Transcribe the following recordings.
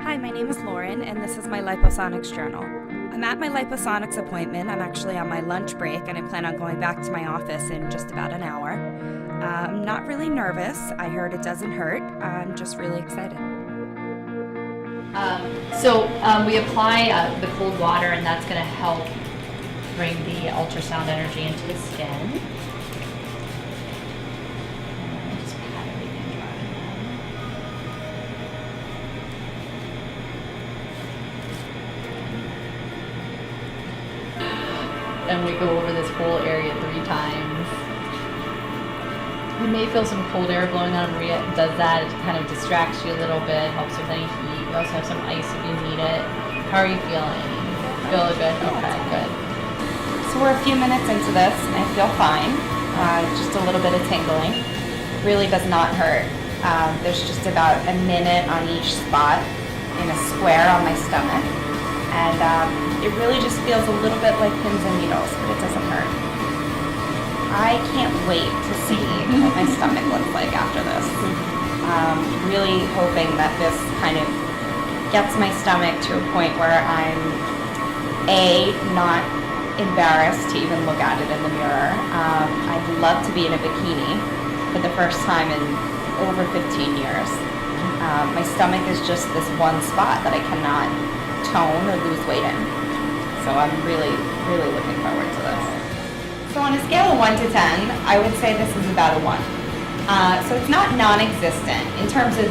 Hi, my name is Lauren, and this is my Liposonix journal. I'm at my Liposonix appointment. I'm actually on my lunch break, and I plan on going back to my office in just about an hour. I'm not really nervous. I heard it doesn't hurt. I'm just really excited. We apply the cold water, and that's going to help bring the ultrasound energy into the skin. Just pat everything dry now. And we go over this whole area 3 times. You may feel some cold air blowing on. Maria does that. It kind of distracts you a little bit, helps with any heat. We also have some ice if you need it. How are you feeling? Feel good? Okay, good. So we're a few minutes into this, and I feel fine. Just a little bit of tingling. Really does not hurt. There's just about a minute on each spot in a square on my stomach. And it really just feels a little bit like pins and needles, but it doesn't hurt. I can't wait to see what my stomach looks like after this. Really hoping that this kind of gets my stomach to a point where I'm not embarrassed to even look at it in the mirror. I'd love to be in a bikini for the first time in over 15 years. My stomach is just this one spot that I cannot tone or lose weight in. So I'm really, really looking forward to this. So on a scale of 1 to 10, I would say this is about a 1. So it's not non-existent in terms of,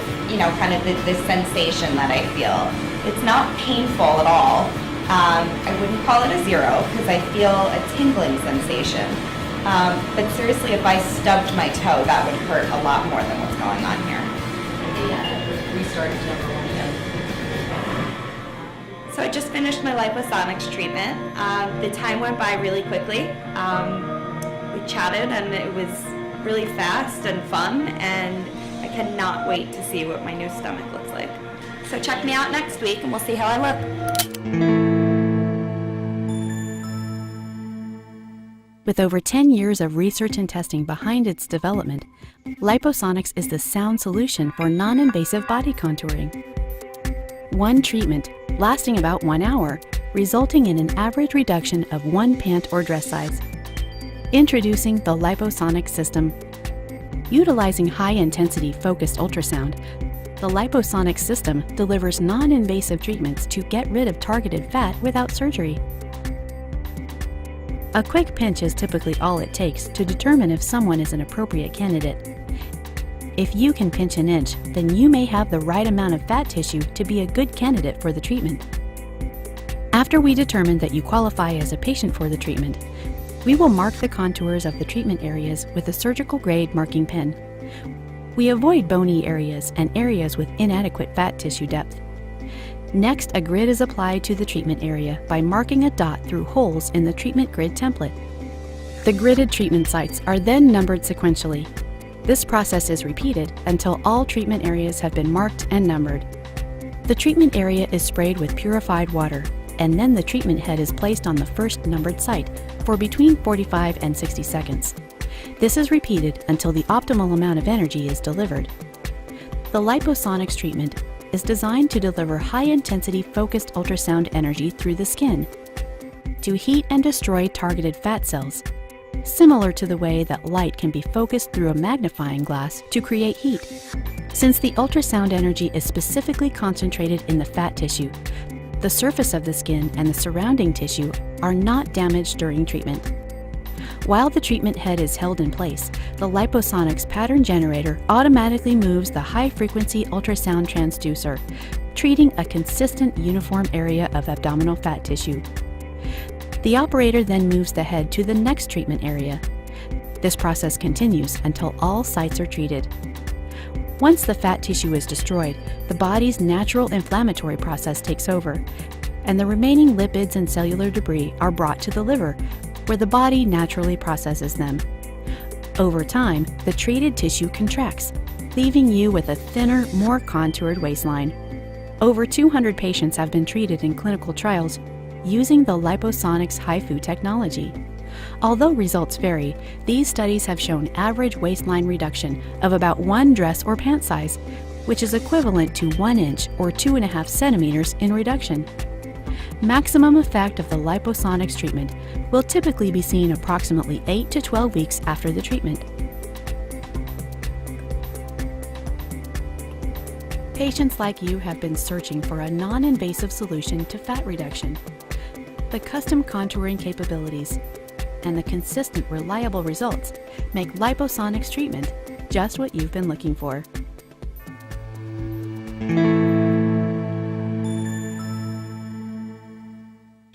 kind of the sensation that I feel. It's not painful at all. I wouldn't call it a 0 because I feel a tingling sensation. But seriously, if I stubbed my toe, that would hurt a lot more than what's going on here. Yeah, restart to number 1 again. So I just finished my Liposonix treatment. The time went by really quickly. We chatted and it was really fast and fun, and I cannot wait to see what my new stomach looks like. So check me out next week and we'll see how I look. With over 10 years of research and testing behind its development, Liposonix is the sound solution for non-invasive body contouring. One treatment, lasting about 1 hour, resulting in an average reduction of 1 pant or dress size. Introducing the Liposonix system. Utilizing high-intensity focused ultrasound, the Liposonix system delivers non-invasive treatments to get rid of targeted fat without surgery. A quick pinch is typically all it takes to determine if someone is an appropriate candidate. If you can pinch an inch, then you may have the right amount of fat tissue to be a good candidate for the treatment. After we determine that you qualify as a patient for the treatment, we will mark the contours of the treatment areas with a surgical-grade marking pen. We avoid bony areas and areas with inadequate fat tissue depth. Next, a grid is applied to the treatment area by marking a dot through holes in the treatment grid template. The gridded treatment sites are then numbered sequentially. This process is repeated until all treatment areas have been marked and numbered. The treatment area is sprayed with purified water, and then the treatment head is placed on the first numbered site for between 45 and 60 seconds. This is repeated until the optimal amount of energy is delivered. The Liposonix treatment is designed to deliver high-intensity focused ultrasound energy through the skin to heat and destroy targeted fat cells. similar to the way that light can be focused through a magnifying glass to create heat. Since the ultrasound energy is specifically concentrated in the fat tissue, the surface of the skin and the surrounding tissue are not damaged during treatment. While the treatment head is held in place, the Liposonix pattern generator automatically moves the high-frequency ultrasound transducer, treating a consistent uniform area of abdominal fat tissue. The operator then moves the head to the next treatment area. This process continues until all sites are treated. Once the fat tissue is destroyed, the body's natural inflammatory process takes over, and the remaining lipids and cellular debris are brought to the liver, where the body naturally processes them. Over time, the treated tissue contracts, leaving you with a thinner, more contoured waistline. Over 200 patients have been treated in clinical trials using the Liposonix HIFU technology. Although results vary, these studies have shown average waistline reduction of about 1 dress or pant size, which is equivalent to 1 inch or 2.5 centimeters in reduction. Maximum effect of the Liposonix treatment will typically be seen approximately 8 to 12 weeks after the treatment. Patients like you have been searching for a non-invasive solution to fat reduction. The custom contouring capabilities and the consistent, reliable results make Liposonix treatment just what you've been looking for.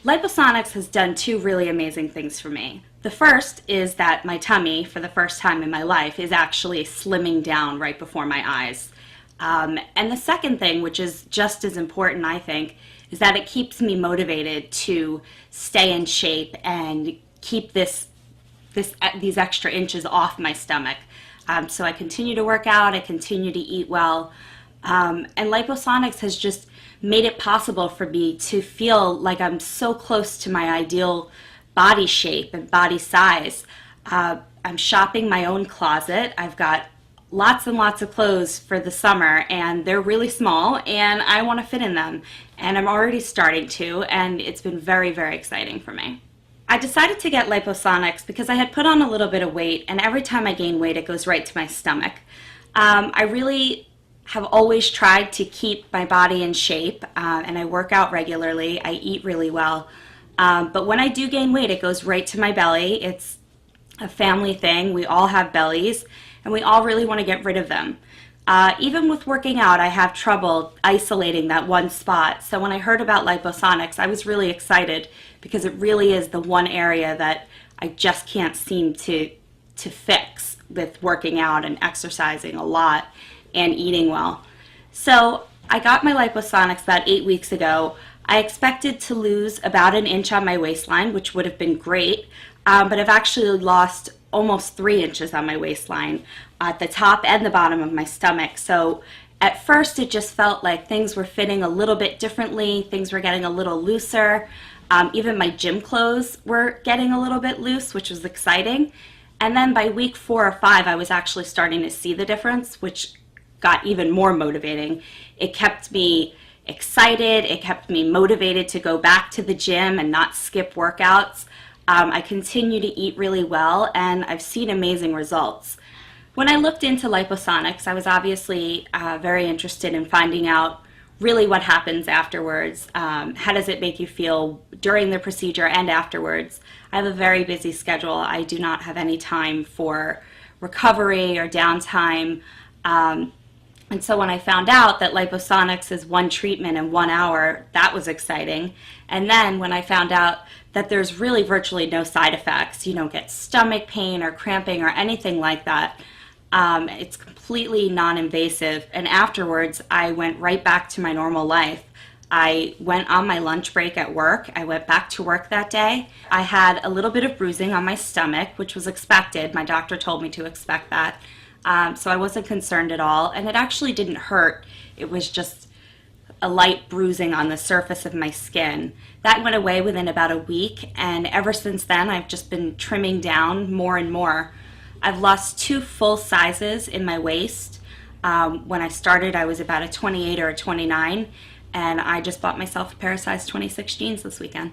Liposonix has done 2 really amazing things for me. The first is that my tummy, for the first time in my life, is actually slimming down right before my eyes. And the second thing, which is just as important, I think, is that it keeps me motivated to stay in shape and keep these extra inches off my stomach. So I continue to work out, I continue to eat well, and Liposonix has just made it possible for me to feel like I'm so close to my ideal body shape and body size. I'm shopping my own closet. I've got lots and lots of clothes for the summer, and they're really small, and I want to fit in them, and I'm already starting to, and it's been very, very exciting for me. I decided to get Liposonix because I had put on a little bit of weight, and every time I gain weight, it goes right to my stomach. I really have always tried to keep my body in shape, and I work out regularly. I eat really well, but when I do gain weight, it goes right to my belly. It's a family thing. We all have bellies, and we all really want to get rid of them. Even with working out, I have trouble isolating that one spot. So when I heard about Liposonix, I was really excited because it really is the one area that I just can't seem to fix with working out and exercising a lot and eating well. So I got my Liposonix about 8 weeks ago. I expected to lose about 1 inch on my waistline, which would have been great, but I've actually lost almost 3 inches on my waistline at the top and the bottom of my stomach. So at first it just felt like things were fitting a little bit differently, things were getting a little looser. Even my gym clothes were getting a little bit loose, which was exciting. And then by week 4 or 5, I was actually starting to see the difference, which got even more motivating. It kept me excited, it kept me motivated to go back to the gym and not skip workouts. I continue to eat really well, and I've seen amazing results. When I looked into Liposonix, I was obviously very interested in finding out really what happens afterwards. How does it make you feel during the procedure and afterwards? I have a very busy schedule. I do not have any time for recovery or downtime. And so when I found out that Liposonix is 1 treatment in 1 hour, that was exciting. And then when I found out that there's really virtually no side effects, you don't get stomach pain or cramping or anything like that, it's completely non-invasive. And afterwards, I went right back to my normal life. I went on my lunch break at work. I went back to work that day. I had a little bit of bruising on my stomach, which was expected. My doctor told me to expect that. So I wasn't concerned at all, and it actually didn't hurt. It was just a light bruising on the surface of my skin. That went away within about a week, and ever since then I've just been trimming down more and more. I've lost 2 full sizes in my waist. When I started, I was about a 28 or a 29, and I just bought myself a pair of size 26 jeans this weekend.